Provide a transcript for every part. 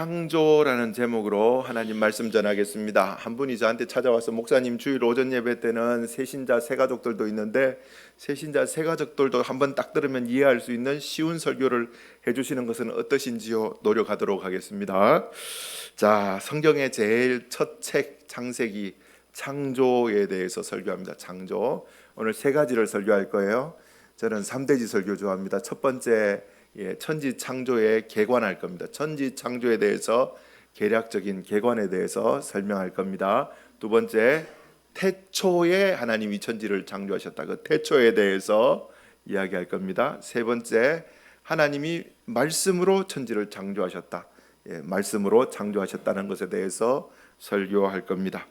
창조라는 제목으로 하나님 말씀 전하겠습니다. 한 분이 저한테 찾아와서 목사님 주일 오전 예배 때는 새신자 새가족들도 있는데 새신자 새가족들도 한번 딱 들으면 이해할 수 있는 쉬운 설교를 해주시는 것은 어떠신지요? 노력하도록 하겠습니다. 자, 성경의 제일 첫 책 창세기 창조에 대해서 설교합니다. 창조. 오늘 세 가지를 설교할 거예요. 저는 3대지 설교 좋아합니다. 첫 번째 천지 창조에 개관할 겁니다. 천지 창조에 대해서 계략적인 개관에 대해서 설명할 겁니다. 두 번째, 태초에 하나님이 천지를 창조하셨다. 그 태초에 대해서 이야기할 겁니다. 세 번째, 하나님이 말씀으로 천지를 창조하셨다. 말씀으로 창조하셨다는 것에 대해서 설교할 겁니다.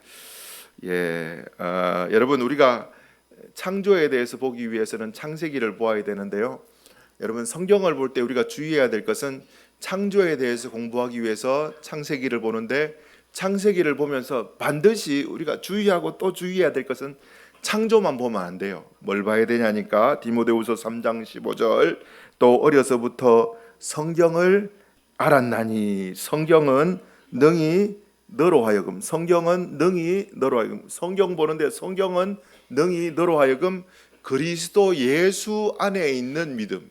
여러분, 우리가 창조에 대해서 보기 위해서는 창세기를 보아야 되는데요. 여러분, 성경을 볼 때 우리가 주의해야 될 것은 창조에 대해서 공부하기 위해서 창세기를 보는데, 창세기를 보면서 반드시 우리가 주의하고 또 주의해야 될 것은 창조만 보면 안 돼요. 뭘 봐야 되냐니까 디모데후서 3장 15절, 또 어려서부터 성경을 알았나니 성경은 능히 너로 하여금, 성경은 능히 너로 하여금, 성경 보는데 성경은 능히 너로 하여금 그리스도 예수 안에 있는 믿음.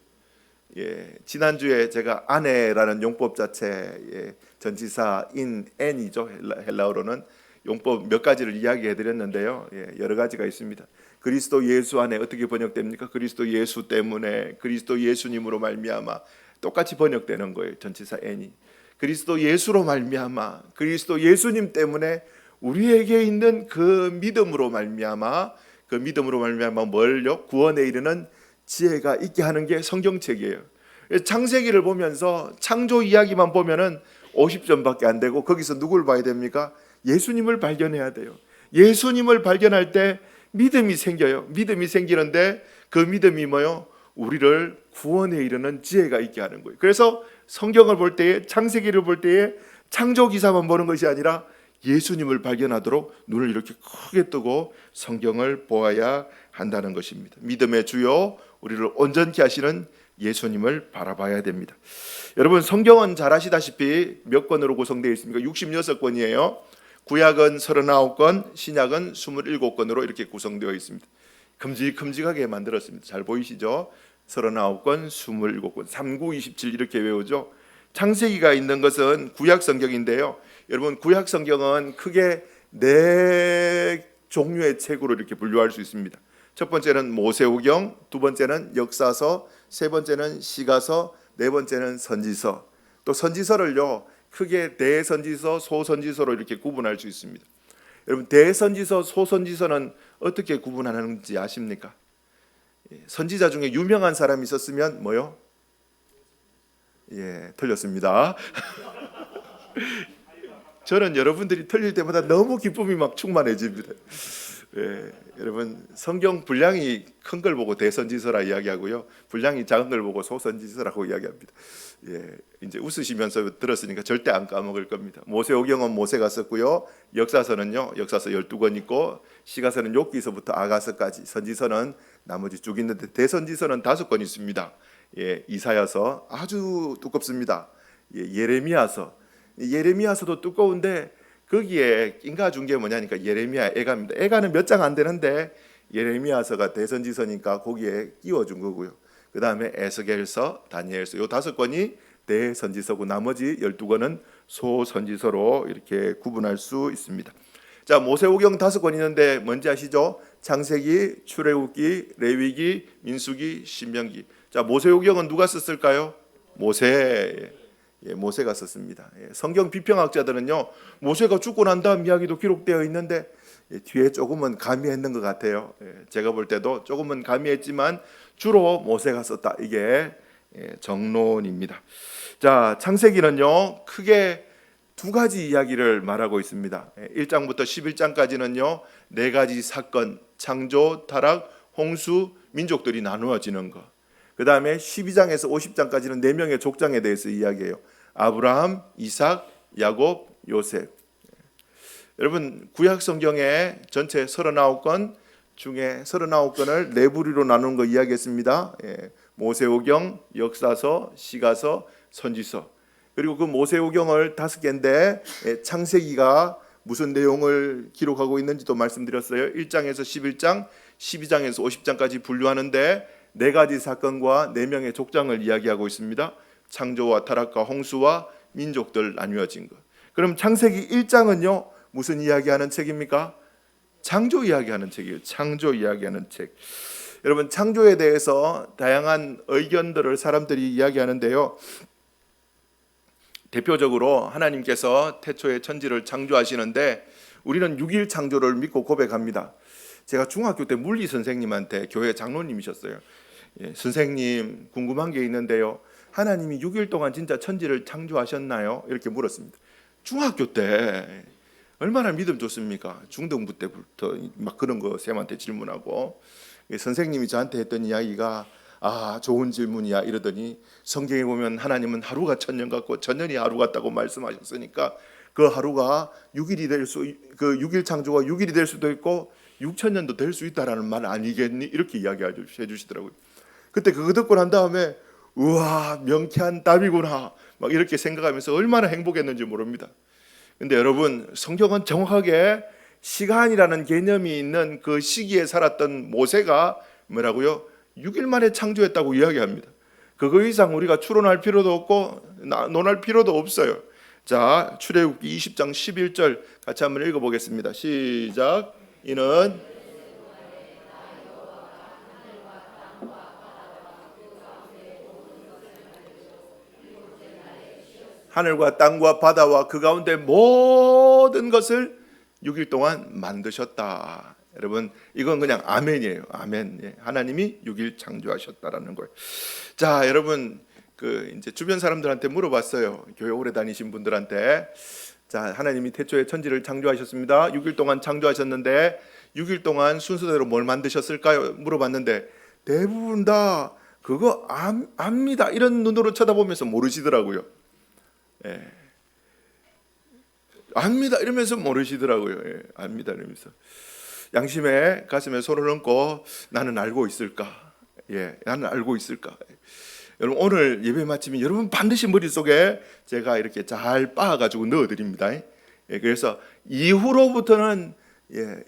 지난주에 제가 안에라는 용법 자체, 전치사 in n이죠. 헬라어로는 용법 몇 가지를 이야기해 드렸는데요. 여러 가지가 있습니다. 그리스도 예수 안에 어떻게 번역됩니까? 그리스도 예수 때문에, 그리스도 예수님으로 말미암아, 똑같이 번역되는 거예요. 전치사 n이. 그리스도 예수로 말미암아, 그리스도 예수님 때문에 우리에게 있는 그 믿음으로 말미암아, 그 믿음으로 말미암아 뭘요? 구원에 이르는 지혜가 있게 하는 게 성경책이에요. 창세기를 보면서 창조 이야기만 보면은 50점밖에 안 되고, 거기서 누굴 봐야 됩니까? 예수님을 발견해야 돼요. 예수님을 발견할 때 믿음이 생겨요. 믿음이 생기는데 그 믿음이 뭐요? 우리를 구원에 이르는 지혜가 있게 하는 거예요. 그래서 성경을 볼 때에, 창세기를 볼 때에 창조 기사만 보는 것이 아니라 예수님을 발견하도록 눈을 이렇게 크게 뜨고 성경을 보아야 한다는 것입니다. 믿음의 주요, 우리를 온전케 하시는 예수님을 바라봐야 됩니다. 여러분, 성경은 잘 아시다시피 몇 권으로 구성되어 있습니까? 66권이에요. 구약은 39권, 신약은 27권으로 이렇게 구성되어 있습니다. 큼직큼직하게 만들었습니다. 잘 보이시죠? 39권, 27권, 3927 이렇게 외우죠. 창세기가 있는 것은 구약 성경인데요. 여러분, 구약 성경은 크게 네 종류의 책으로 이렇게 분류할 수 있습니다. 첫 번째는 모세오경, 두 번째는 역사서, 세 번째는 시가서, 네 번째는 선지서. 또 선지서를요, 크게 대선지서, 소선지서로 이렇게 구분할 수 있습니다. 여러분, 대선지서, 소선지서는 어떻게 구분하는지 아십니까? 선지자 중에 유명한 사람이 있었으면 뭐요? 틀렸습니다. 저는 여러분들이 틀릴 때마다 너무 기쁨이 막 충만해집니다. 여러분, 성경 분량이 큰 걸 보고 대선지서라 이야기하고요, 분량이 작은 걸 보고 소선지서라고 이야기합니다. 이제 웃으시면서 들었으니까 절대 안 까먹을 겁니다. 모세오경은 모세가 썼고요, 역사서는요, 역사서 12권 있고, 시가서는 욥기서부터 아가서까지, 선지서는 나머지 쭉 있는데 대선지서는 5권 있습니다. 이사야서 아주 두껍습니다. 예레미야서도 두꺼운데 거기에 낀가 준 게 뭐냐니까 예레미야 애가입니다. 애가는 몇 장 안 되는데 예레미야서가 대선지서니까 거기에 끼워준 거고요. 그 다음에 에스겔서, 다니엘서, 요 5권이 대선지서고 나머지 12권은 소선지서로 이렇게 구분할 수 있습니다. 자, 모세오경 5권 있는데 뭔지 아시죠? 창세기, 출애굽기, 레위기, 민수기, 신명기. 자, 모세오경은 누가 썼을까요? 모세가 썼습니다. 성경 비평학자들은요, 모세가 죽고 난 다음 이야기도 기록되어 있는데 뒤에 조금은 가미했는 것 같아요. 제가 볼 때도 조금은 가미했지만 주로 모세가 썼다, 이게 정론입니다. 자, 창세기는요, 크게 두 가지 이야기를 말하고 있습니다. 1장부터 11장까지는요, 네 가지 사건, 창조, 타락, 홍수, 민족들이 나누어지는 것. 그 다음에 12장에서 50장까지는 4명의 족장에 대해서 이야기해요. 아브라함, 이삭, 야곱, 요셉. 여러분, 구약 성경의 전체 39권 중에 39권을 네 부류로 나누는 거 이야기했습니다. 모세오경, 역사서, 시가서, 선지서. 그리고 그 모세오경을 5개인데 창세기가 무슨 내용을 기록하고 있는지도 말씀드렸어요. 1장에서 11장, 12장에서 50장까지 분류하는데 4가지 사건과 4명의 족장을 이야기하고 있습니다. 창조와 타락과 홍수와 민족들 나뉘어진 것. 그럼 창세기 1장은요 무슨 이야기하는 책입니까? 창조 이야기하는 책이에요. 창조 이야기하는 책. 여러분, 창조에 대해서 다양한 의견들을 사람들이 이야기하는데요, 대표적으로 하나님께서 태초에 천지를 창조하시는데 우리는 6일 창조를 믿고 고백합니다. 제가 중학교 때 물리 선생님한테, 교회 장로님이셨어요. 선생님, 궁금한 게 있는데요, 하나님이 6일 동안 진짜 천지를 창조하셨나요? 이렇게 물었습니다. 중학교 때 얼마나 믿음 좋습니까? 중등부 때부터 막 그런 거 쌤한테 질문하고, 선생님이 저한테 했던 이야기가 좋은 질문이야 이러더니, 성경에 보면 하나님은 하루가 천년 같고 천년이 하루 같다고 말씀하셨으니까 그 하루가 6일이 될 수, 그 6일 창조가 6일이 될 수도 있고 6천년도 될 수 있다라는 말 아니겠니? 이렇게 이야기해 주시더라고요. 그때 그거 듣고 난 다음에 우와, 명쾌한 답이구나 막 이렇게 생각하면서 얼마나 행복했는지 모릅니다. 근데 여러분, 성경은 정확하게 시간이라는 개념이 있는 그 시기에 살았던 모세가 뭐라고요? 6일 만에 창조했다고 이야기합니다. 그거 이상 우리가 추론할 필요도 없고 논할 필요도 없어요. 자, 출애굽기 20장 11절 같이 한번 읽어보겠습니다. 시작. 이는 하늘과 땅과 바다와 그 가운데 모든 것을 6일 동안 만드셨다. 여러분, 이건 그냥 아멘이에요. 아멘. 하나님이 6일 창조하셨다라는 거예요. 자, 여러분, 이제 주변 사람들한테 물어봤어요. 교회 오래 다니신 분들한테. 자, 하나님이 태초에 천지를 창조하셨습니다. 6일 동안 창조하셨는데 6일 동안 순서대로 뭘 만드셨을까요? 물어봤는데 대부분 다 그거 압니다. 이런 눈으로 쳐다보면서 모르시더라고요. 압니다 이러면서 모르시더라고요. 압니다 이러면서. 양심에 가슴에 손을 얹고 나는 알고 있을까? 나는 알고 있을까? 여러분, 오늘 예배 마치면 여러분 반드시 머릿속에 제가 이렇게 잘 빻아가지고 넣어드립니다. 그래서 이후로부터는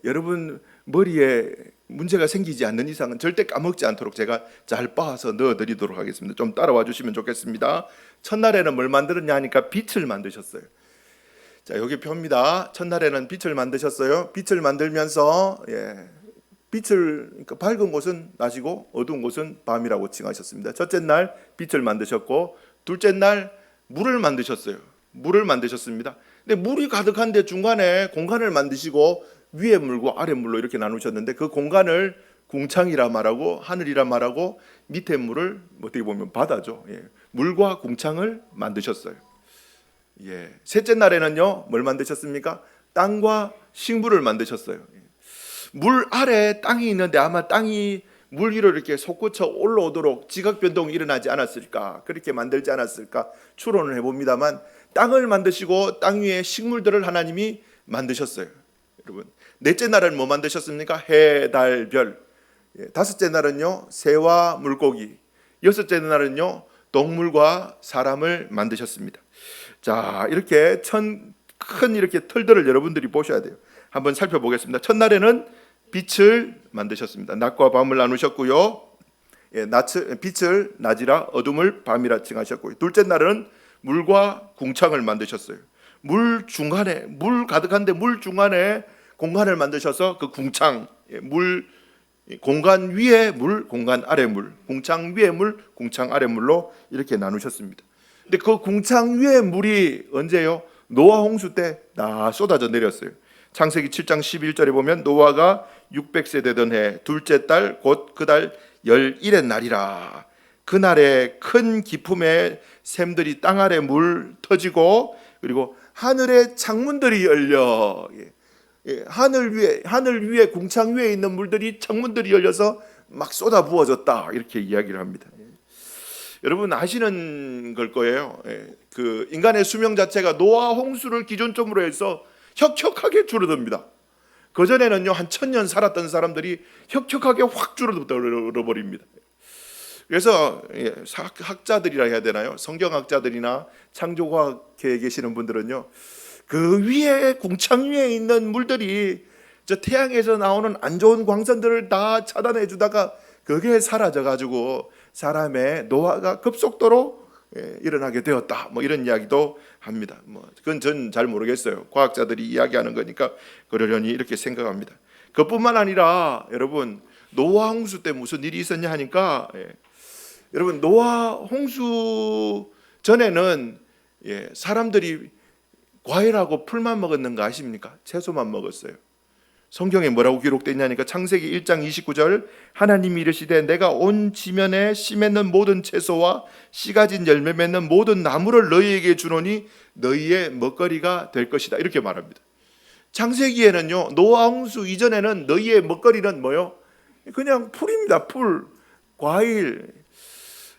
여러분 머리에 문제가 생기지 않는 이상은 절대 까먹지 않도록 제가 잘 빻아서 넣어드리도록 하겠습니다. 좀 따라와 주시면 좋겠습니다. 첫날에는 뭘 만들었냐 하니까 빛을 만드셨어요. 자, 여기 표입니다. 첫날에는 빛을 만드셨어요. 빛을 만들면서 빛을, 그러니까 밝은 곳은 낮이고 어두운 곳은 밤이라고 칭하셨습니다. 첫째 날 빛을 만드셨고, 둘째 날 물을 만드셨어요. 물을 만드셨습니다. 근데 물이 가득한데 중간에 공간을 만드시고 위에 물과 아래 물로 이렇게 나누셨는데, 그 공간을 궁창이라 말하고 하늘이라 말하고, 밑에 물을 어떻게 보면 바다죠. 물과 궁창을 만드셨어요. 셋째 날에는요, 뭘 만드셨습니까? 땅과 식물을 만드셨어요. 물 아래 땅이 있는데 아마 땅이 물 위로 이렇게 솟구쳐 올라오도록 지각 변동이 일어나지 않았을까, 그렇게 만들지 않았을까 추론을 해봅니다만, 땅을 만드시고 땅 위에 식물들을 하나님이 만드셨어요. 여러분, 넷째 날은 뭐 만드셨습니까? 해, 달, 별. 다섯째 날은요, 새와 물고기. 여섯째 날은요, 동물과 사람을 만드셨습니다. 자, 이렇게 큰 이렇게 털들을 여러분들이 보셔야 돼요. 한번 살펴보겠습니다. 첫날에는 빛을 만드셨습니다. 낮과 밤을 나누셨고요. 빛을 낮이라 어둠을 밤이라 칭하셨고요. 둘째 날은 물과 궁창을 만드셨어요. 물 중간에, 물 가득한데 물 중간에 공간을 만드셔서 그 궁창, 물 공간 위에 물, 공간 아래 물, 궁창 위에 물, 궁창 아래 물로 이렇게 나누셨습니다. 근데 그 궁창 위에 물이 언제요? 노아 홍수 때 다 쏟아져 내렸어요. 창세기 7장 11절에 보면 노아가 600세 되던 해 둘째 달 곧 그 달 11의 날이라. 그날에 큰 기품의 샘들이 땅 아래 물 터지고, 그리고 하늘의 창문들이 열려, 하늘 위에 궁창 위에 있는 물들이, 창문들이 열려서 막 쏟아 부어졌다, 이렇게 이야기를 합니다. 여러분 아시는 걸 거예요. 그 인간의 수명 자체가 노아 홍수를 기준점으로 해서 혁혁하게 줄어듭니다. 그 전에는요, 한 1000년 살았던 사람들이 혁혁하게 확 줄어들어 버립니다. 그래서 학자들이라 해야 되나요? 성경학자들이나 창조과학계에 계시는 분들은요, 그 위에 궁창 위에 있는 물들이 저 태양에서 나오는 안 좋은 광선들을 다 차단해 주다가 그게 사라져 가지고 사람의 노화가 급속도로 일어나게 되었다. 뭐 이런 이야기도 합니다. 뭐 그건 전 잘 모르겠어요. 과학자들이 이야기하는 거니까 그러려니 이렇게 생각합니다. 그뿐만 아니라 여러분, 노아 홍수 때 무슨 일이 있었냐 하니까 여러분, 노아 홍수 전에는 사람들이 과일하고 풀만 먹었는가 아십니까? 채소만 먹었어요. 성경에 뭐라고 기록되냐니까 창세기 1장 29절, 하나님이 이르시되 내가 온 지면에 씨 맺는 모든 채소와 씨 가진 열매 맺는 모든 나무를 너희에게 주노니 너희의 먹거리가 될 것이다, 이렇게 말합니다. 창세기에는요, 노아 홍수 이전에는 너희의 먹거리는 뭐요? 그냥 풀입니다. 풀, 과일.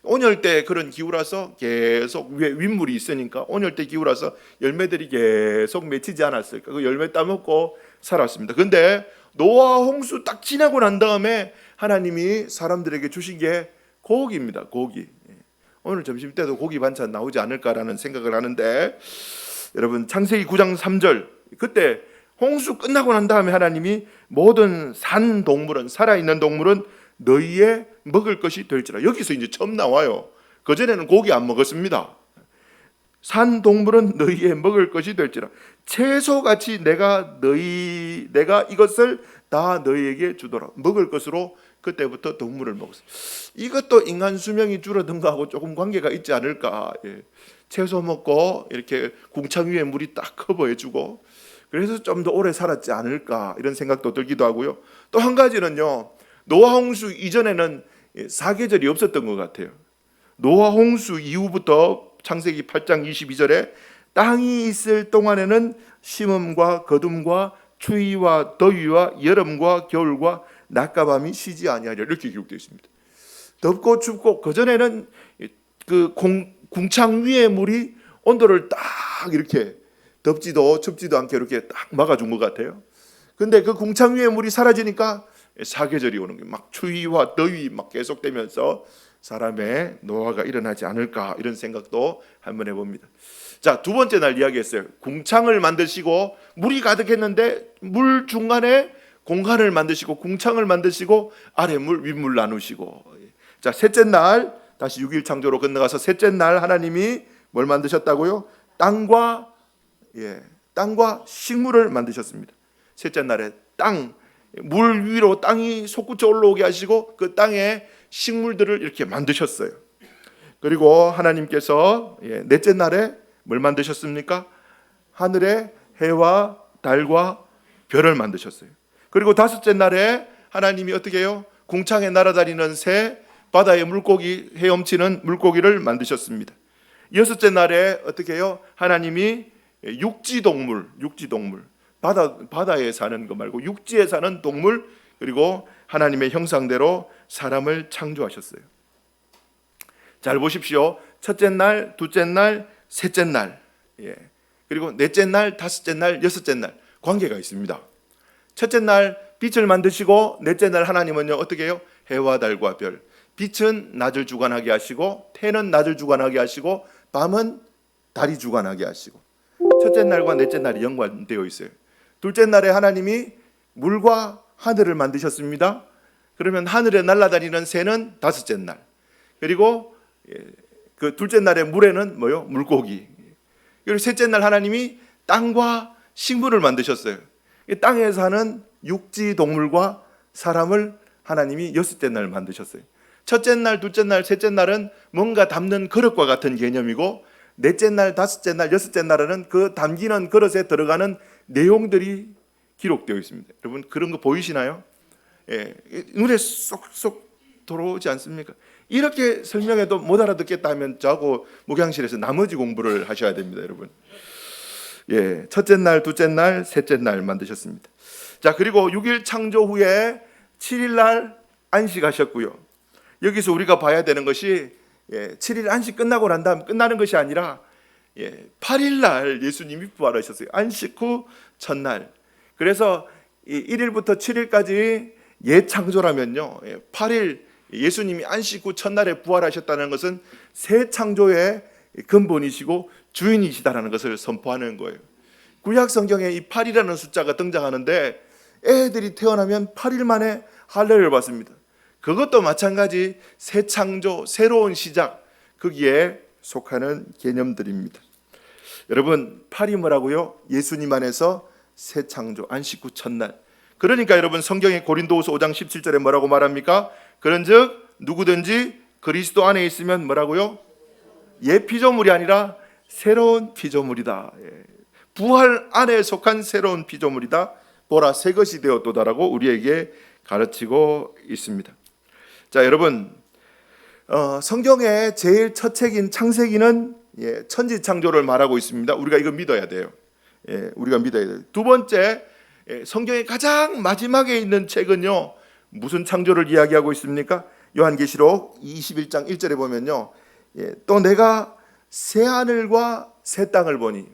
온열대 그런 기후라서 계속 위에 윗물이 있으니까 온열대 기후라서 열매들이 계속 맺히지 않았을까? 그 열매 따먹고 살았습니다. 근데 노아 홍수 딱 지나고 난 다음에 하나님이 사람들에게 주신 게 고기입니다. 고기. 오늘 점심 때도 고기 반찬 나오지 않을까라는 생각을 하는데, 여러분, 창세기 9장 3절, 그때 홍수 끝나고 난 다음에 하나님이 모든 산 동물은, 살아있는 동물은 너희의 먹을 것이 될지라. 여기서 이제 처음 나와요. 그전에는 고기 안 먹었습니다. 산 동물은 너희의 먹을 것이 될지라. 채소같이 내가 이것을 다 너희에게 주더라. 먹을 것으로 그때부터 동물을 먹었어요. 이것도 인간 수명이 줄어든 거하고 조금 관계가 있지 않을까. 채소 먹고 이렇게 궁창 위에 물이 딱 커버해주고, 그래서 좀 더 오래 살았지 않을까, 이런 생각도 들기도 하고요. 또 한 가지는요, 노아 홍수 이전에는 사계절이 없었던 것 같아요. 노아 홍수 이후부터 창세기 8장 22절에 땅이 있을 동안에는 심음과 거둠과 추위와 더위와 여름과 겨울과 낮과 밤이 쉬지 아니하리라, 이렇게 기록되어 있습니다. 덥고 춥고, 그전에는 그 궁창 위에 물이 온도를 딱 이렇게 덥지도 춥지도 않게 이렇게 딱 막아준 것 같아요. 근데 그 궁창 위에 물이 사라지니까 사계절이 오는 게 막 추위와 더위 막 계속되면서 사람의 노화가 일어나지 않을까, 이런 생각도 한번 해봅니다. 자, 두 번째 날 이야기했어요. 궁창을 만드시고 물이 가득했는데 물 중간에 공간을 만드시고 궁창을 만드시고 아래 물 윗물 나누시고. 자, 셋째 날 다시 6일 창조로 건너가서 셋째 날 하나님이 뭘 만드셨다고요? 땅과 식물을 만드셨습니다. 셋째 날에 물 위로 땅이 솟구쳐 올라오게 하시고 그 땅에 식물들을 이렇게 만드셨어요. 그리고 하나님께서 넷째 날에 뭘 만드셨습니까? 하늘에 해와 달과 별을 만드셨어요. 그리고 다섯째 날에 하나님이 어떻게 해요? 궁창에 날아다니는 새, 바다의 물고기, 헤엄치는 물고기를 만드셨습니다. 여섯째 날에 어떻게 해요? 하나님이 육지동물, 바다에 사는 거 말고 육지에 사는 동물, 그리고 하나님의 형상대로 사람을 창조하셨어요. 잘 보십시오. 첫째 날, 둘째 날, 셋째 날, 그리고 넷째 날, 다섯째 날, 여섯째 날 관계가 있습니다. 첫째 날 빛을 만드시고, 넷째 날 하나님은요 어떻게 해요? 해와 달과 별. 빛은 낮을 주관하게 하시고, 태는 낮을 주관하게 하시고, 밤은 달이 주관하게 하시고. 첫째 날과 넷째 날이 연관되어 있어요. 둘째 날에 하나님이 물과 하늘을 만드셨습니다. 그러면 하늘에 날아다니는 새는 다섯째 날. 그리고 그 둘째 날에 물에는 뭐요? 물고기. 그리고 셋째 날 하나님이 땅과 식물을 만드셨어요. 땅에 사는 육지 동물과 사람을 하나님이 여섯째 날 만드셨어요. 첫째 날, 둘째 날, 셋째 날은 뭔가 담는 그릇과 같은 개념이고, 넷째 날, 다섯째 날, 여섯째 날에는 그 담기는 그릇에 들어가는 내용들이 기록되어 있습니다. 여러분, 그런 거 보이시나요? 눈에 쏙쏙 들어오지 않습니까? 이렇게 설명해도 못 알아듣겠다 하면 저하고 목양실에서 나머지 공부를 하셔야 됩니다, 여러분. 첫째 날, 둘째 날, 셋째 날 만드셨습니다. 자, 그리고 6일 창조 후에 7일 날 안식하셨고요. 여기서 우리가 봐야 되는 것이 7일 안식 끝나고 난 다음 끝나는 것이 아니라 8일 날 예수님이 부활하셨어요. 안식 후 첫날. 그래서 1일부터 7일까지 옛 창조라면요, 8일 예수님이 안식 후 첫날에 부활하셨다는 것은 새 창조의 근본이시고 주인이시다라는 것을 선포하는 거예요. 구약 성경에 이 8이라는 숫자가 등장하는데 애들이 태어나면 8일 만에 할례를 받습니다. 그것도 마찬가지 새 창조, 새로운 시작, 거기에 속하는 개념들입니다. 여러분, 8이 뭐라고요? 예수님 안에서 새 창조, 안식 후 첫날. 그러니까 여러분, 성경의 고린도후서 5장 17절에 뭐라고 말합니까? 그런즉 누구든지 그리스도 안에 있으면 뭐라고요? 옛 피조물이 아니라 새로운 피조물이다. 부활 안에 속한 새로운 피조물이다. 보라, 새 것이 되었도다라고 우리에게 가르치고 있습니다. 자, 여러분, 성경의 제일 첫 책인 창세기는 천지 창조를 말하고 있습니다. 우리가 이거 믿어야 돼요. 우리가 믿어야 돼요. 두 번째, 성경의 가장 마지막에 있는 책은요, 무슨 창조를 이야기하고 있습니까? 요한계시록 21장 1절에 보면요, 또 내가 새 하늘과 새 땅을 보니,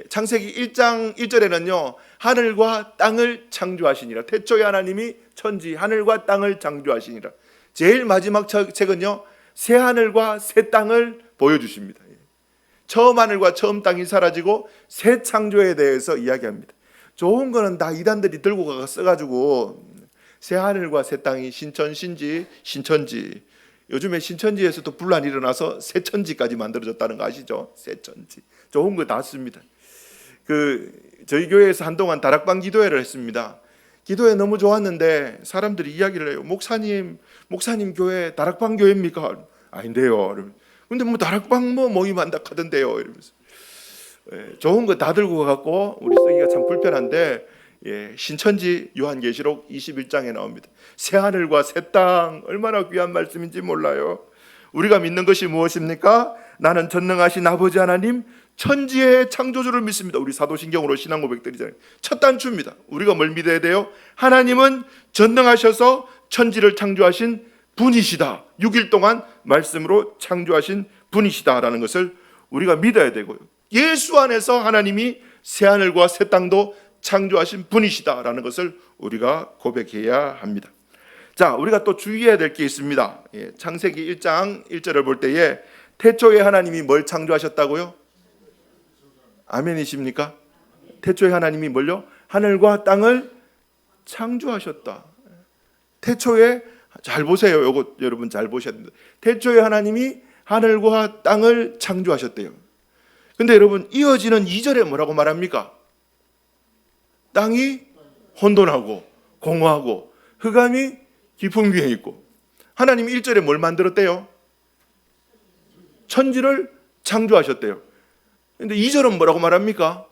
창세기 1장 1절에는요, 하늘과 땅을 창조하시니라. 태초에 하나님이 천지 하늘과 땅을 창조하시니라. 제일 마지막 책은요, 새 하늘과 새 땅을 보여주십니다. 처음 하늘과 처음 땅이 사라지고 새 창조에 대해서 이야기합니다. 좋은 거는 다 이단들이 들고 가서 써가지고 새 하늘과 새 땅이 신천, 신지, 신천지. 요즘에 신천지에서도 분란이 일어나서 새천지까지 만들어졌다는 거 아시죠? 새천지. 좋은 거 다 씁니다. 저희 교회에서 한동안 다락방 기도회를 했습니다. 기도회 너무 좋았는데 사람들이 이야기를 해요. 목사님 교회 다락방 교회입니까? 아닌데요. 근데 뭐 다락방 모임한다 하던데요. 이러면서. 좋은 거 다 들고 가갖고 우리 쓰기가 참 불편한데, 신천지 요한계시록 21장에 나옵니다. 새 하늘과 새 땅, 얼마나 귀한 말씀인지 몰라요. 우리가 믿는 것이 무엇입니까? 나는 전능하신 아버지 하나님 천지의 창조주를 믿습니다. 우리 사도신경으로 신앙 고백드리잖아요. 첫 단추입니다. 우리가 뭘 믿어야 돼요? 하나님은 전능하셔서 천지를 창조하신 분이시다. 6일 동안 말씀으로 창조하신 분이시다라는 것을 우리가 믿어야 되고요. 예수 안에서 하나님이 새하늘과 새 땅도 창조하신 분이시다라는 것을 우리가 고백해야 합니다. 자, 우리가 또 주의해야 될 게 있습니다. 창세기 1장 1절을 볼 때에 태초에 하나님이 뭘 창조하셨다고요? 아멘이십니까? 태초에 하나님이 뭘요? 하늘과 땅을 창조하셨다. 태초에, 잘 보세요. 이거 여러분 잘 보셔야 됩니다. 태초에 하나님이 하늘과 땅을 창조하셨대요. 근데 여러분, 이어지는 2절에 뭐라고 말합니까? 땅이 혼돈하고 공허하고 흑암이 깊은 위에 있고. 하나님이 1절에 뭘 만들었대요? 천지를 창조하셨대요. 근데 2절은 뭐라고 말합니까?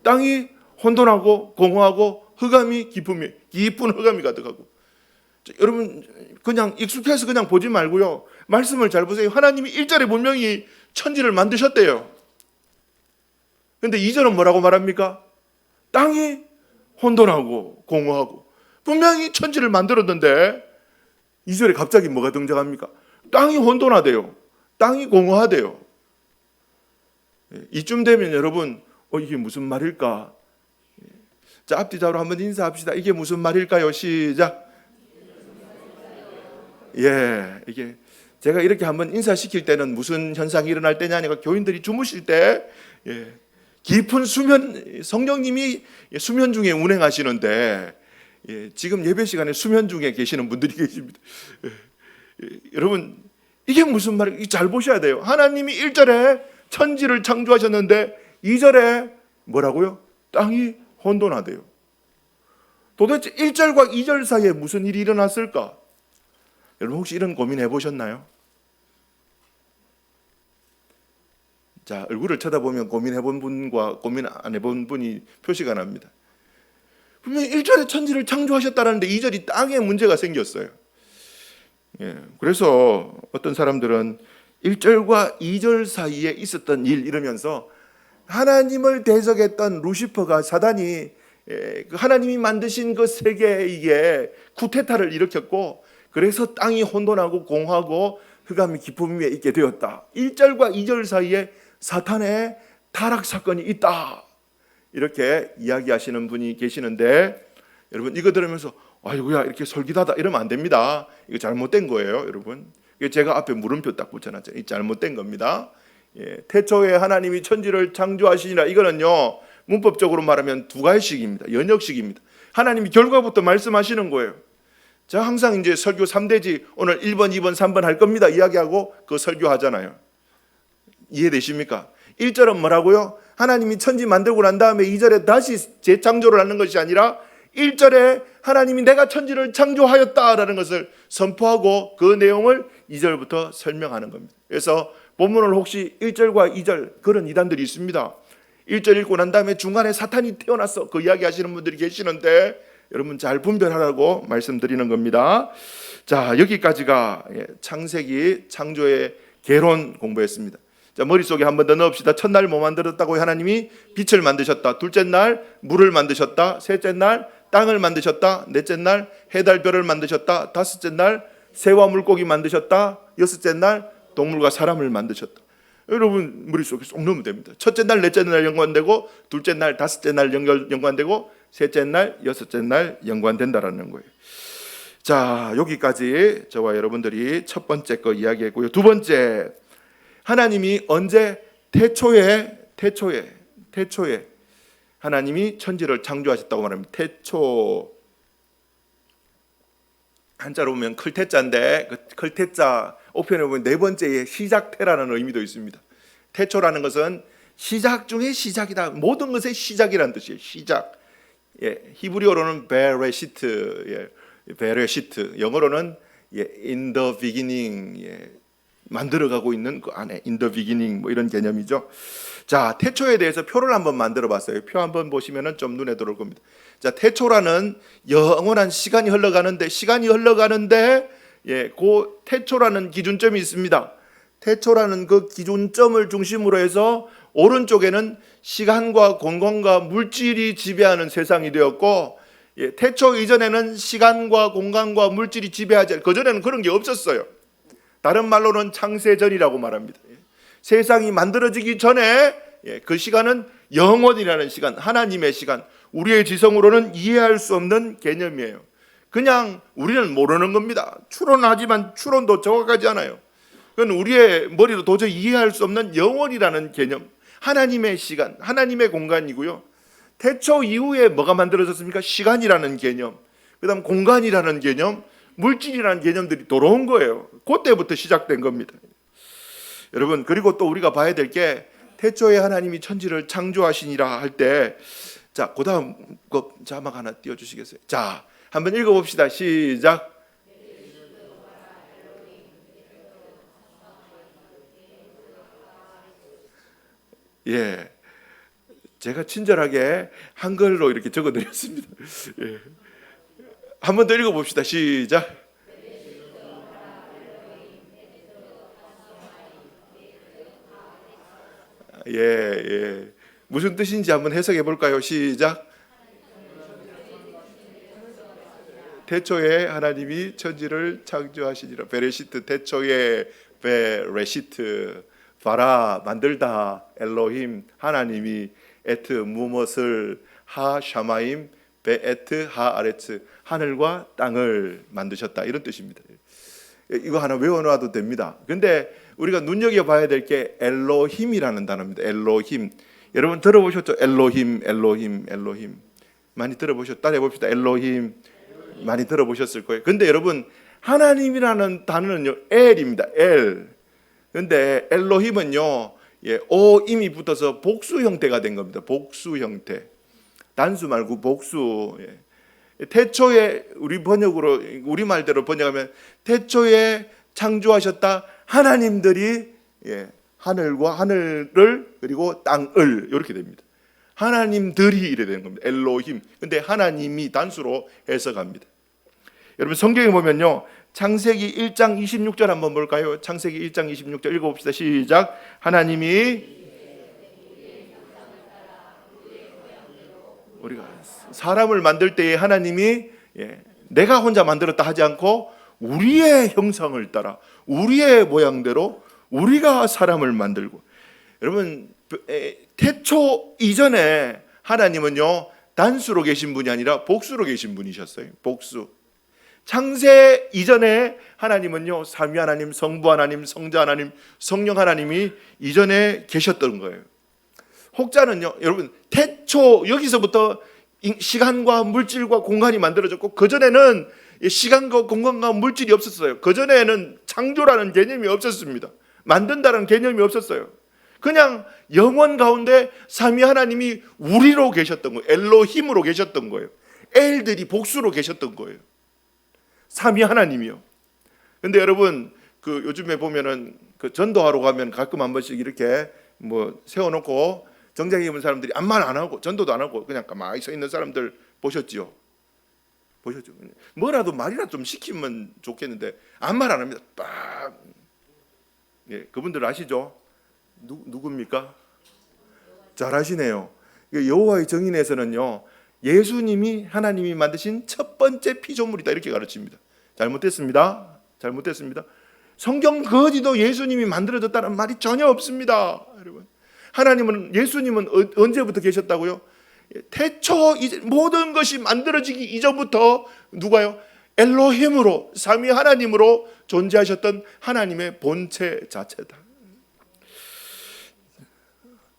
땅이 혼돈하고 공허하고 흑암이 깊은 흑암이 가득하고. 여러분, 그냥 익숙해서 그냥 보지 말고요, 말씀을 잘 보세요. 하나님이 1절에 분명히 천지를 만드셨대요. 근데 2절은 뭐라고 말합니까? 땅이 혼돈하고 공허하고. 분명히 천지를 만들었는데 2절에 갑자기 뭐가 등장합니까? 땅이 혼돈하대요. 땅이 공허하대요. 이쯤 되면 여러분, 이게 무슨 말일까? 자, 앞뒤자로 한번 인사합시다. 이게 무슨 말일까요? 시작. 이게 제가 이렇게 한번 인사시킬 때는 무슨 현상이 일어날 때냐니까, 교인들이 주무실 때 깊은 수면, 성령님이 수면 중에 운행하시는데, 지금 예배 시간에 수면 중에 계시는 분들이 계십니다. 여러분, 이게 무슨 말이에요? 잘 보셔야 돼요. 하나님이 1절에 천지를 창조하셨는데 2절에 뭐라고요? 땅이 혼돈하대요. 도대체 1절과 2절 사이에 무슨 일이 일어났을까? 여러분, 혹시 이런 고민해 보셨나요? 자, 얼굴을 쳐다보면 고민해 본 분과 고민 안 해본 분이 표시가 납니다. 분명히 1절에 천지를 창조하셨다는데 2절이 땅에 문제가 생겼어요. 그래서 어떤 사람들은 1절과 2절 사이에 있었던 일 이러면서 하나님을 대적했던 루시퍼가, 사단이 하나님이 만드신 그 세계에 이게 쿠데타를 일으켰고, 그래서 땅이 혼돈하고 공허하고 흑암이 깊은 위에 있게 되었다. 1절과 2절 사이에 사탄의 타락 사건이 있다. 이렇게 이야기하시는 분이 계시는데, 여러분, 이거 들으면서 아이고야 이렇게 솔깃하다 이러면 안 됩니다. 이거 잘못된 거예요, 여러분. 제가 앞에 물음표 딱 붙여놨죠. 이 잘못된 겁니다. 태초에 하나님이 천지를 창조하시니라. 이거는요 문법적으로 말하면 두 가지식입니다. 연역식입니다. 하나님이 결과부터 말씀하시는 거예요. 제가 항상 이제 설교 3대지 오늘 1번, 2번, 3번 할 겁니다 이야기하고 그 설교하잖아요. 이해되십니까? 1절은 뭐라고요? 하나님이 천지 만들고 난 다음에 2절에 다시 재창조를 하는 것이 아니라 1절에 하나님이 내가 천지를 창조하였다라는 것을 선포하고 그 내용을 2절부터 설명하는 겁니다. 그래서 본문을 혹시 1절과 2절 그런 이단들이 있습니다. 1절 읽고 난 다음에 중간에 사탄이 태어났어 그 이야기 하시는 분들이 계시는데 여러분 잘 분별하라고 말씀드리는 겁니다. 자, 여기까지가 창세기 창조의 개론 공부였습니다. 자, 머릿속에 한 번 더 넣읍시다. 첫날 뭐 만들었다고? 하나님이 빛을 만드셨다. 둘째 날 물을 만드셨다. 셋째 날 땅을 만드셨다. 넷째 날 해, 달, 별을 만드셨다. 다섯째 날 새와 물고기 만드셨다. 여섯째 날 동물과 사람을 만드셨다. 여러분 머릿속에 쏙 넣으면 됩니다. 첫째 날 넷째 날 연관되고 둘째 날 다섯째 날 연관되고 셋째 날 여섯째 날 연관된다라는 거예요. 자, 여기까지 저와 여러분들이 첫 번째 거 이야기했고요. 두 번째, 하나님이 언제 태초에 하나님이 천지를 창조하셨다고 말합니다. 태초 한자로 보면 클태자인데 그 클태자 옥편에 보면 네 번째에 시작태라는 의미도 있습니다. 태초라는 것은 시작 중에 시작이다. 모든 것의 시작이라는 뜻이에요. 시작. 히브리어로는 베레시트, 베레시트. 영어로는 in the beginning. 만들어가고 있는 그 안에 in the beginning 뭐 이런 개념이죠. 자, 태초에 대해서 표를 한번 만들어봤어요. 표 한번 보시면은 좀 눈에 들어올 겁니다. 자, 태초라는 영원한 시간이 흘러가는데 그 태초라는 기준점이 있습니다. 태초라는 그 기준점을 중심으로 해서 오른쪽에는 시간과 공간과 물질이 지배하는 세상이 되었고, 태초 이전에는 시간과 공간과 물질이 지배하지, 그전에는 그런 게 없었어요. 다른 말로는 창세전이라고 말합니다. 세상이 만들어지기 전에 그 시간은 영원이라는 시간, 하나님의 시간, 우리의 지성으로는 이해할 수 없는 개념이에요. 그냥 우리는 모르는 겁니다. 추론하지만 추론도 정확하지 않아요. 그건 우리의 머리로 도저히 이해할 수 없는 영원이라는 개념, 하나님의 시간, 하나님의 공간이고요. 태초 이후에 뭐가 만들어졌습니까? 시간이라는 개념, 그 다음 공간이라는 개념, 물질이라는 개념들이 들어온 거예요. 그때부터 시작된 겁니다. 여러분, 그리고 또 우리가 봐야 될 게 태초에 하나님이 천지를 창조하시니라 할 때, 자, 그 다음 거 자막 하나 띄워주시겠어요? 자, 한번 읽어봅시다. 시작. 제가 친절하게 한글로 이렇게 적어드렸습니다. 한 번 더 읽어봅시다. 시작. 무슨 뜻인지 한번 해석해 볼까요? 시작. 태초에 하나님이 천지를 창조하시니라. 베레시트, 태초에 베레시트, 바라 만들다, 엘로힘 하나님이, 에트 무엇을, 하 샤마임, 베에트 하 아레츠 하늘과 땅을 만드셨다, 이런 뜻입니다. 이거 하나 외워놔도 됩니다. 근데 우리가 눈여겨봐야 될 게 엘로힘이라는 단어입니다. 엘로힘. 여러분 들어보셨죠? 엘로힘 많이 들어보셨죠? 따라해봅시다. 엘로힘 많이 들어보셨을 거예요. 근데 여러분 하나님이라는 단어는요 엘입니다. 엘. 근데 엘로힘은요 오임이 붙어서 복수 형태가 된 겁니다. 복수 형태. 단수 말고 복수. 태초에 우리 번역으로 우리 말대로 번역하면 태초에 창조하셨다 하나님들이 하늘과 하늘을 그리고 땅을 이렇게 됩니다. 하나님들이 이래 되는 겁니다. 엘로힘. 근데 하나님이 단수로 해석합니다. 여러분 성경에 보면요 창세기 1장 26절 한번 볼까요? 창세기 1장 26절 읽어봅시다. 시작. 하나님이 우리가 사람을 만들 때에 하나님이 내가 혼자 만들었다 하지 않고 우리의 형상을 따라 우리의 모양대로 우리가 사람을 만들고, 여러분 태초 이전에 하나님은요 단수로 계신 분이 아니라 복수로 계신 분이셨어요. 복수. 창세 이전에 하나님은요, 삼위 하나님, 성부 하나님, 성자 하나님, 성령 하나님이 이전에 계셨던 거예요. 혹자는요, 여러분, 태초, 여기서부터 시간과 물질과 공간이 만들어졌고, 그전에는 시간과 공간과 물질이 없었어요. 그전에는 창조라는 개념이 없었습니다. 만든다는 개념이 없었어요. 그냥 영원 가운데 삼위 하나님이 우리로 계셨던 거예요. 엘로힘으로 계셨던 거예요. 엘들이 복수로 계셨던 거예요. 삼위 하나님이요. 근데 여러분, 그 요즘에 보면은 그 전도하러 가면 가끔 한 번씩 이렇게 뭐 세워놓고 정장 입은 사람들이 아무 말 안 하고 전도도 안 하고 그냥 가만히 서 있는 사람들 보셨지요? 보셨죠? 뭐라도 말이라도 좀 시키면 좋겠는데 아무 말 안 합니다. 딱. 예, 그분들 아시죠? 누굽니까? 잘 아시네요. 여호와의 정인에서는요, 예수님이 하나님이 만드신 첫 번째 피조물이다 이렇게 가르칩니다. 잘못됐습니다. 잘못됐습니다. 성경 그 어디도 예수님이 만들어졌다는 말이 전혀 없습니다. 여러분, 하나님은, 예수님은 언제부터 계셨다고요? 태초 모든 것이 만들어지기 이전부터 누가요? 엘로힘으로, 삼위 하나님으로 존재하셨던 하나님의 본체 자체다.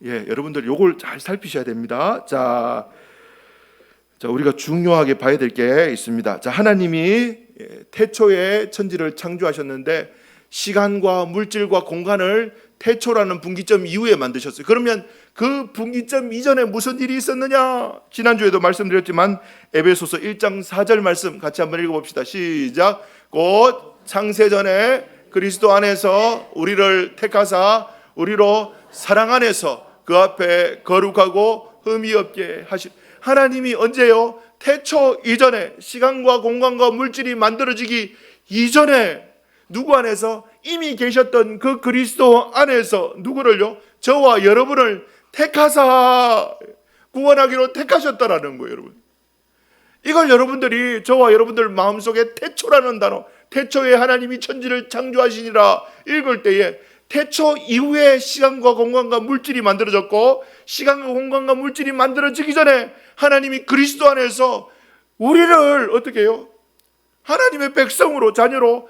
예, 여러분들 요걸 잘 살피셔야 됩니다. 자, 우리가 중요하게 봐야 될 게 있습니다. 자, 하나님이 태초에 천지를 창조하셨는데 시간과 물질과 공간을 태초라는 분기점 이후에 만드셨어요. 그러면 그 분기점 이전에 무슨 일이 있었느냐? 지난주에도 말씀드렸지만 에베소서 1장 4절 말씀 같이 한번 읽어봅시다. 시작. 곧 창세전에 그리스도 안에서 우리를 택하사 우리로 사랑 안에서 그 앞에 거룩하고 흠이 없게 하시. 하나님이 언제요? 태초 이전에, 시간과 공간과 물질이 만들어지기 이전에 누구 안에서? 이미 계셨던 그 그리스도 안에서 누구를요? 저와 여러분을 택하사 구원하기로 택하셨다라는 거예요, 여러분. 이걸 여러분들이 저와 여러분들 마음속에 태초라는 단어, 태초에 하나님이 천지를 창조하시니라 읽을 때에 태초 이후에 시간과 공간과 물질이 만들어졌고, 시간과 공간과 물질이 만들어지기 전에 하나님이 그리스도 안에서 우리를 어떻게 해요? 하나님의 백성으로, 자녀로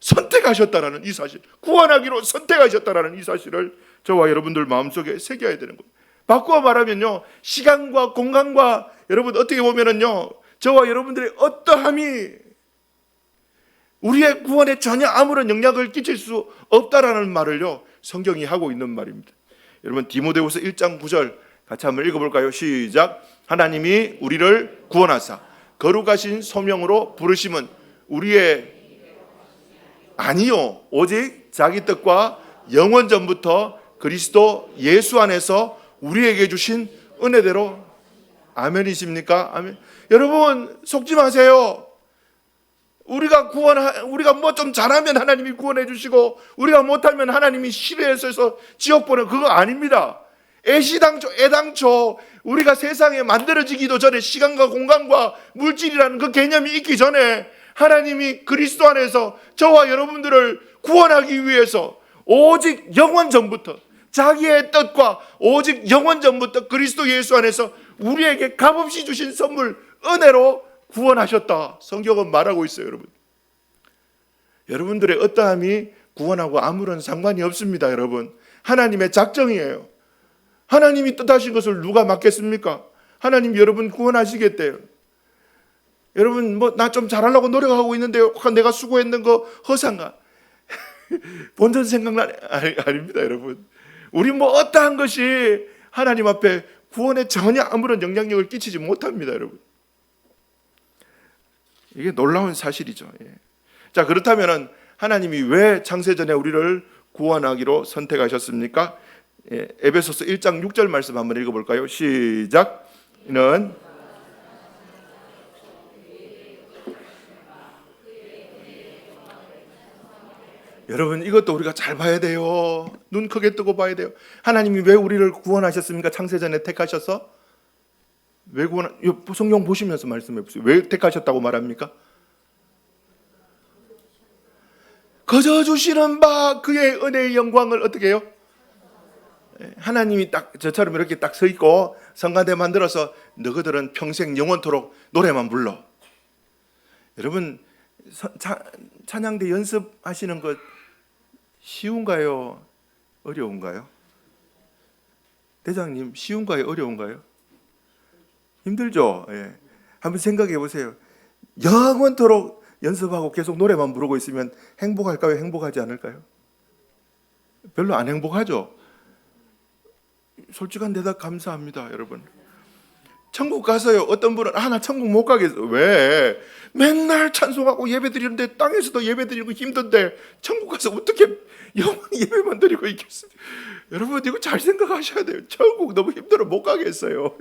선택하셨다라는 이 사실, 구원하기로 선택하셨다라는 이 사실을 저와 여러분들 마음속에 새겨야 되는 거예요. 바꾸어 말하면요, 시간과 공간과 여러분 어떻게 보면은요, 저와 여러분들의 어떠함이 우리의 구원에 전혀 아무런 영향을 끼칠 수 없다라는 말을요, 성경이 하고 있는 말입니다. 여러분, 디모데후서 1장 9절 같이 한번 읽어볼까요? 시작. 하나님이 우리를 구원하사 거룩하신 소명으로 부르심은 우리의 아니요, 오직 자기 뜻과 영원 전부터 그리스도 예수 안에서 우리에게 주신 은혜대로. 아멘이십니까? 아멘. 여러분, 속지 마세요. 우리가 뭐 좀 잘하면 하나님이 구원해 주시고, 우리가 못하면 하나님이 싫어해서 지옥 보내, 그거 아닙니다. 애당초 우리가 세상에 만들어지기도 전에, 시간과 공간과 물질이라는 그 개념이 있기 전에 하나님이 그리스도 안에서 저와 여러분들을 구원하기 위해서 오직 영원 전부터 자기의 뜻과 오직 영원 전부터 그리스도 예수 안에서 우리에게 값없이 주신 선물, 은혜로 구원하셨다. 성경은 말하고 있어요, 여러분. 여러분들의 어떠함이 구원하고 아무런 상관이 없습니다, 여러분. 하나님의 작정이에요. 하나님이 뜻하신 것을 누가 막겠습니까? 하나님 여러분 구원하시겠대요. 여러분, 뭐 나 좀 잘하려고 노력하고 있는데요, 내가 수고했는 거 허상가? 본전 생각나네? 아닙니다, 여러분. 우리 뭐 어떠한 것이 하나님 앞에 구원에 전혀 아무런 영향력을 끼치지 못합니다, 여러분. 이게 놀라운 사실이죠. 예. 자, 그렇다면 하나님이 왜 창세전에 우리를 구원하기로 선택하셨습니까? 예, 에베소서 1장 6절 말씀 한번 읽어볼까요? 시작. 이는 여러분, 이것도 우리가 잘 봐야 돼요. 눈 크게 뜨고 봐야 돼요. 하나님이 왜 우리를 구원하셨습니까? 창세전에 택하셔서? 왜 성경 보시면서 말씀해 보세요. 왜 택하셨다고 말합니까? 거저 주시는 바 그의 은혜의 영광을 어떻게 해요? 하나님이 딱 저처럼 이렇게 딱 서 있고 성가대 만들어서 너희들은 평생 영원토록 노래만 불러. 여러분, 찬양대 연습하시는 것 쉬운가요? 어려운가요? 대장님, 쉬운가요? 어려운가요? 힘들죠? 예. 한번 생각해 보세요. 영원토록 연습하고 계속 노래만 부르고 있으면 행복할까요? 행복하지 않을까요? 별로 안 행복하죠? 솔직한 대답 감사합니다, 여러분. 천국 가서요, 어떤 분은 나 천국 못 가겠어. 왜? 맨날 찬송하고 예배 드리는데, 땅에서도 예배 드리고 힘든데 천국 가서 어떻게 영원히 예배만 드리고 있겠어요? 여러분, 이거 잘 생각하셔야 돼요. 천국 너무 힘들어 못 가겠어요.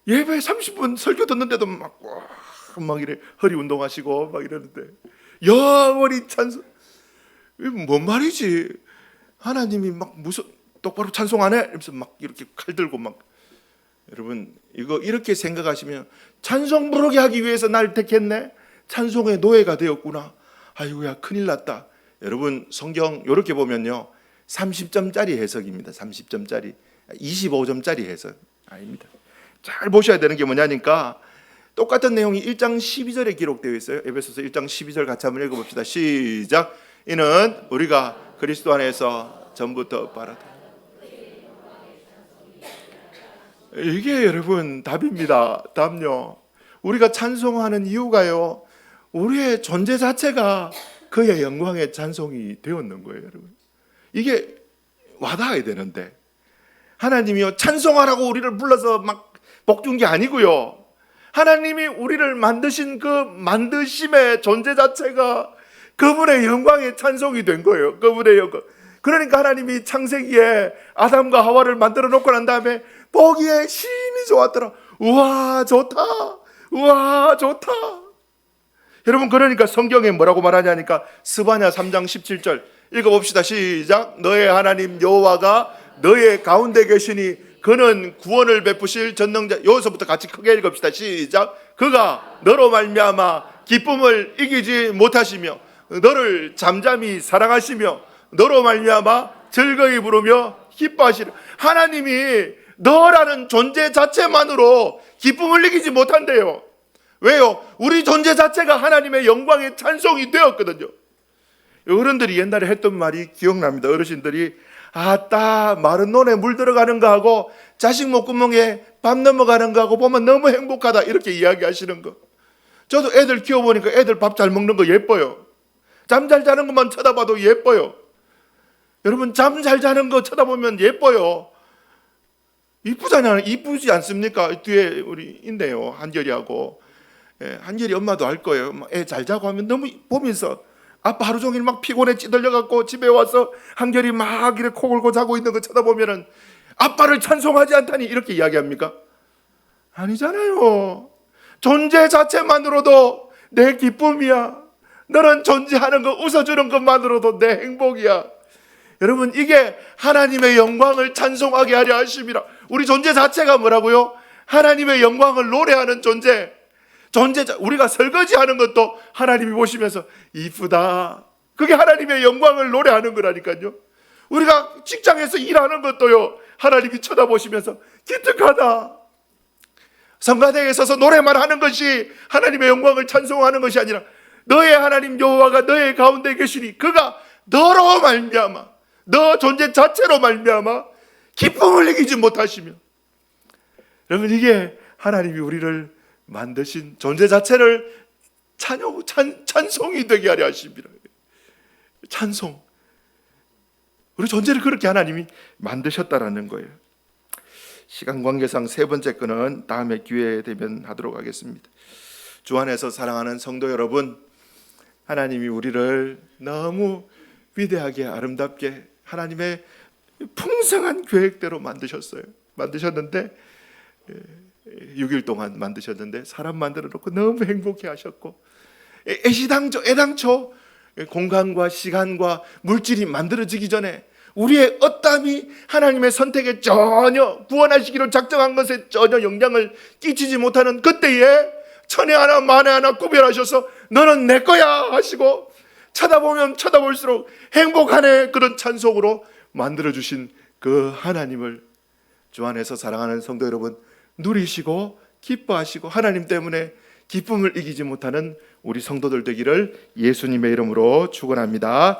예배 30분 설교 듣는데도 막 이래 허리 운동하시고 막 이러는데 영원히 찬송. 뭔 말이지? 하나님이 막 똑바로 찬송 안 해? 이러면서 막 이렇게 칼 들고 막. 여러분, 이거 이렇게 생각하시면 찬송 부르게 하기 위해서 날 택했네? 찬송의 노예가 되었구나. 아이고야, 큰일 났다. 여러분, 성경 이렇게 보면요, 30점짜리 해석입니다. 30점짜리 25점짜리 해석 아닙니다. 잘 보셔야 되는 게 뭐냐니까, 똑같은 내용이 1장 12절에 기록되어 있어요. 에베소서 1장 12절 같이 한번 읽어봅시다. 시작. 이는 우리가 그리스도 안에서 전부터 바라다. 이게 여러분 답입니다. 답요. 우리가 찬송하는 이유가요, 우리의 존재 자체가 그의 영광의 찬송이 되었는 거예요, 여러분. 이게 와닿아야 되는데, 하나님이요 찬송하라고 우리를 불러서 막 복준 게 아니고요, 하나님이 우리를 만드신 그 만드심의 존재 자체가 그분의 영광의 찬송이 된 거예요. 그분의 영광. 그러니까 하나님이 창세기에 아담과 하와를 만들어 놓고 난 다음에 보기에 심히 좋았더라. 우와 좋다, 우와 좋다. 여러분, 그러니까 성경에 뭐라고 말하냐니까, 스바냐 3장 17절 읽어봅시다. 시작. 너의 하나님 여호와가 너의 가운데 계시니 그는 구원을 베푸실 전능자. 여기서부터 같이 크게 읽읍시다. 시작. 그가 너로 말미암아 기쁨을 이기지 못하시며 너를 잠잠히 사랑하시며 너로 말미암아 즐거이 부르며 기뻐하시라. 하나님이 너라는 존재 자체만으로 기쁨을 이기지 못한대요. 왜요? 우리 존재 자체가 하나님의 영광의 찬송이 되었거든요. 어른들이 옛날에 했던 말이 기억납니다. 어르신들이 아따 마른 논에 물 들어가는 거하고 자식 목구멍에 밥 넘어가는 거하고 보면 너무 행복하다, 이렇게 이야기하시는 거. 저도 애들 키워보니까 애들 밥 잘 먹는 거 예뻐요. 잠 잘 자는 것만 쳐다봐도 예뻐요. 여러분, 잠 잘 자는 거 쳐다보면 예뻐요. 이쁘잖아요. 이쁘지 않습니까? 뒤에 우리 있네요, 한결이하고. 한결이 엄마도 알 거예요. 애 잘 자고 하면 너무 보면서, 아빠 하루 종일 막 피곤해 찌들려갖고 집에 와서 한결이 막 이렇게 코 골고 자고 있는 거 쳐다보면은 아빠를 찬송하지 않다니 이렇게 이야기합니까? 아니잖아요. 존재 자체만으로도 내 기쁨이야. 너는 존재하는 거, 웃어주는 것만으로도 내 행복이야. 여러분, 이게 하나님의 영광을 찬송하게 하려 하심이라. 우리 존재 자체가 뭐라고요? 하나님의 영광을 노래하는 존재. 우리가 설거지하는 것도 하나님이 보시면서 이쁘다, 그게 하나님의 영광을 노래하는 거라니까요. 우리가 직장에서 일하는 것도요, 하나님이 쳐다보시면서 기특하다. 성가대에 서서 노래만 하는 것이 하나님의 영광을 찬송하는 것이 아니라, 너의 하나님 여호와가 너의 가운데 계시니 그가 너로 말미암아, 너 존재 자체로 말미암아 기쁨을 이기지 못하시며. 여러분, 이게 하나님이 우리를 만드신 존재 자체를 찬송이 되게 하려 하십니다. 찬송. 우리 존재를 그렇게 하나님이 만드셨다라는 거예요. 시간 관계상 세 번째 거는 다음에 기회 되면 하도록 하겠습니다. 주 안에서 사랑하는 성도 여러분, 하나님이 우리를 너무 위대하게 아름답게 하나님의 풍성한 계획대로 만드셨는데 6일 동안 만드셨는데 사람 만들어 놓고 너무 행복해 하셨고, 애당초 공간과 시간과 물질이 만들어지기 전에 우리의 어떠함이 하나님의 선택에 전혀, 구원하시기로 작정한 것에 전혀 영향을 끼치지 못하는 그때에 천에 하나 만에 하나 구별하셔서 너는 내 거야 하시고, 쳐다보면 쳐다볼수록 행복하네, 그런 찬송으로 만들어주신 그 하나님을 주 안에서 사랑하는 성도 여러분, 누리시고 기뻐하시고 하나님 때문에 기쁨을 이기지 못하는 우리 성도들 되기를 예수님의 이름으로 축원합니다.